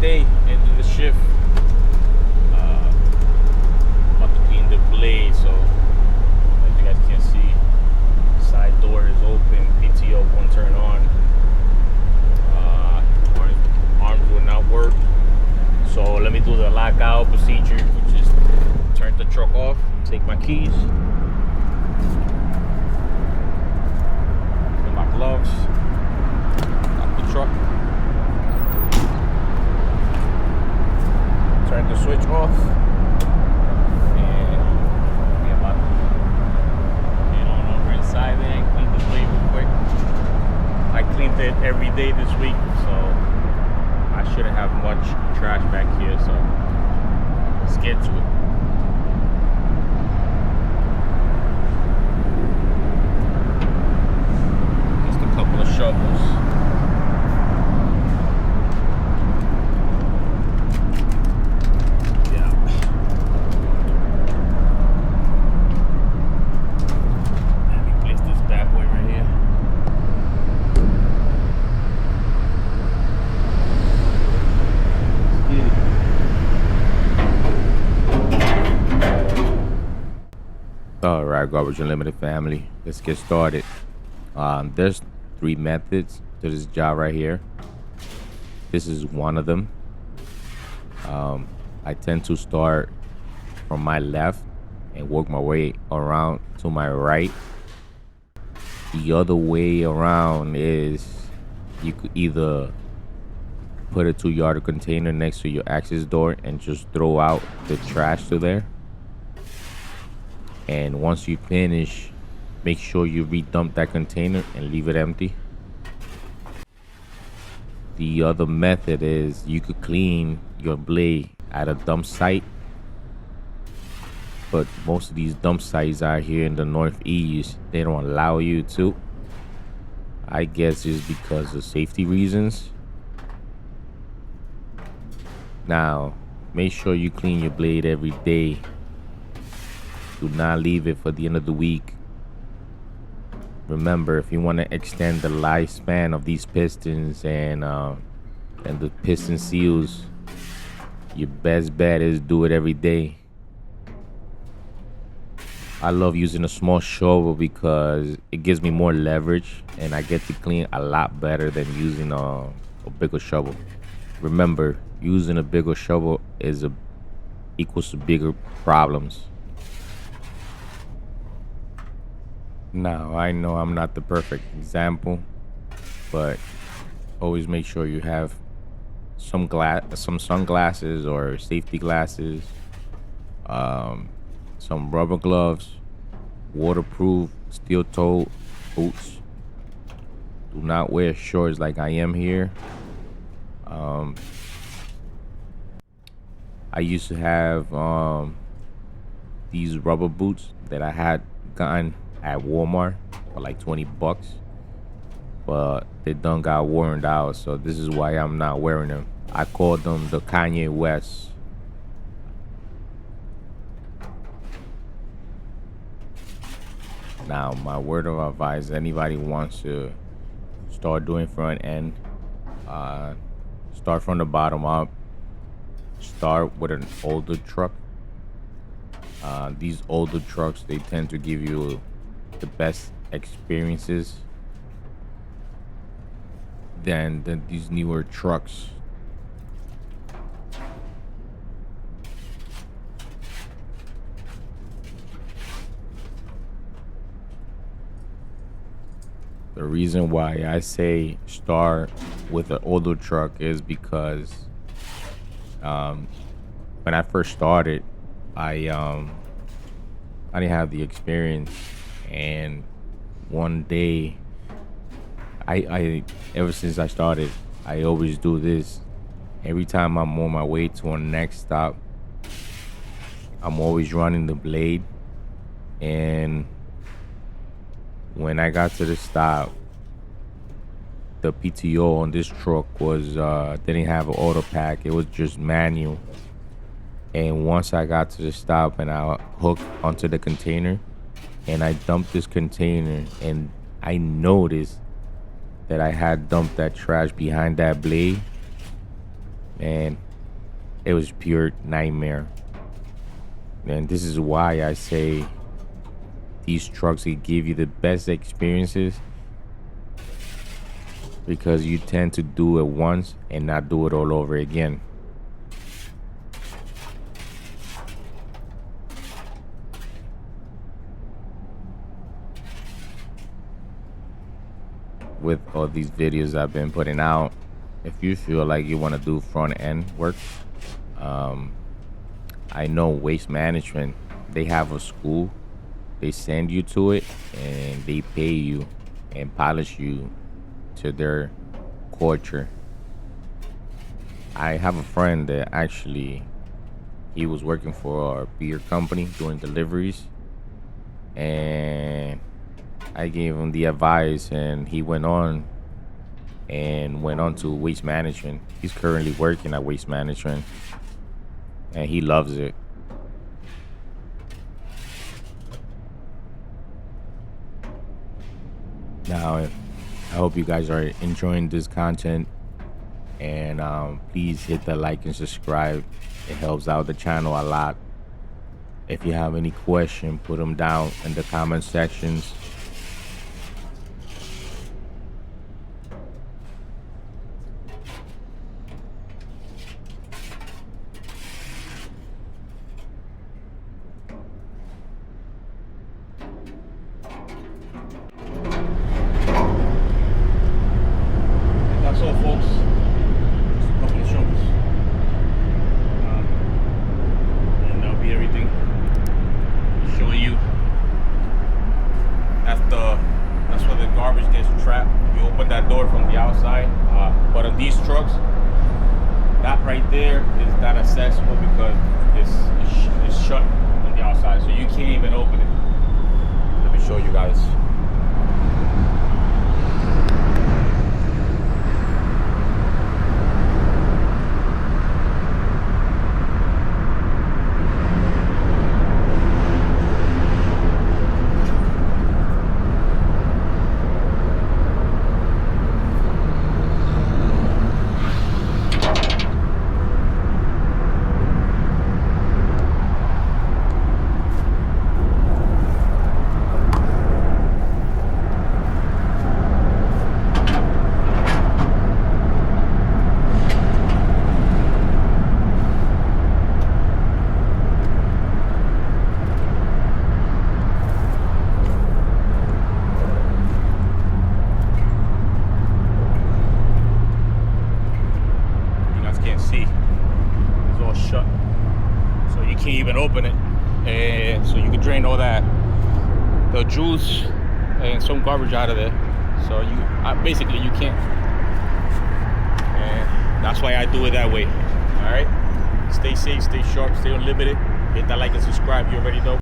day, end of the shift. About to clean the blade, so as you guys can see, side door is open, PTO won't turn on. Arms will not work. So let me do the lockout procedure, which is turn the truck off, take my keys, put my gloves, lock the truck, turn the switch off, and we about to get on over inside there and clean the blade real quick. I cleaned it every day this week, so I shouldn't have much trash back here, so let's get to it. Just a couple of shovels. Yeah. Let me place this bad boy right here. Alright, Garbage Unlimited family, let's get started. There's 3 methods to this job right here. This is one of them. I tend to start from my left and work my way around to my right. The other way around is you could either put a 2-yard container next to your access door and just throw out the trash to there. And once you finish, make sure you redump that container and leave it empty. The other method is you could clean your blade at a dump site, but most of these dump sites out here in the Northeast, they don't allow you to. I guess it's because of safety reasons. Now, make sure you clean your blade every day. Do not leave it for the end of the week. Remember, if you want to extend the lifespan of these pistons and the piston seals, your best bet is do it every day. I love using a small shovel because it gives me more leverage and I get to clean a lot better than using a bigger shovel. Remember, using a bigger shovel equals to bigger problems. Now, I know I'm not the perfect example, but always make sure you have some sunglasses or safety glasses, some rubber gloves, waterproof steel-toed boots. Do not wear shorts like I am here. I used to have these rubber boots that I had gotten at Walmart for like 20 bucks, but they done got worn out, so this is why I'm not wearing them. I call them the Kanye West. Now, my word of advice, anybody wants to start doing front end, start from the bottom up. Start with an older truck. These older trucks, they tend to give you the best experiences than these newer trucks. The reason why I say start with an older truck is because when I first started, I didn't have the experience, and one day, I ever since I started, I always do this. Every time I'm on my way to a next stop, I'm always running the blade, and when I got to the stop, the PTO on this truck was didn't have an auto pack. It was just manual. And once I got to the stop and I hooked onto the container and I dumped this container, and I noticed that I had dumped that trash behind that blade, Man, it was pure nightmare. And this is why I say these trucks will give you the best experiences, because you tend to do it once and not do it all over again. With all these videos I've been putting out, if you feel like you want to do front end work, I know Waste Management, they have a school. They send you to it and they pay you and polish you to their culture. I have a friend that actually, he was working for a beer company doing deliveries, and I gave him the advice and he went on to Waste Management. He's currently working at Waste Management and he loves it. Now, I hope you guys are enjoying this content, and please hit the like and subscribe. It helps out the channel a lot. If you have any question, put them down in the comment sections. That's all, folks. Just a couple of shovels. And that'll be everything. Showing you. That's where the garbage gets trapped. You open that door from the outside. But on these trucks, that right there is not accessible because it's shut on the outside, so you can't even open it. Let me show you guys. See, it's all shut, so you can't even open it, and so you can drain all the juice and some garbage out of there. So basically you can't, and that's why I do it that way. All right, stay safe, stay sharp, stay unlimited. Hit that like and subscribe. You already know.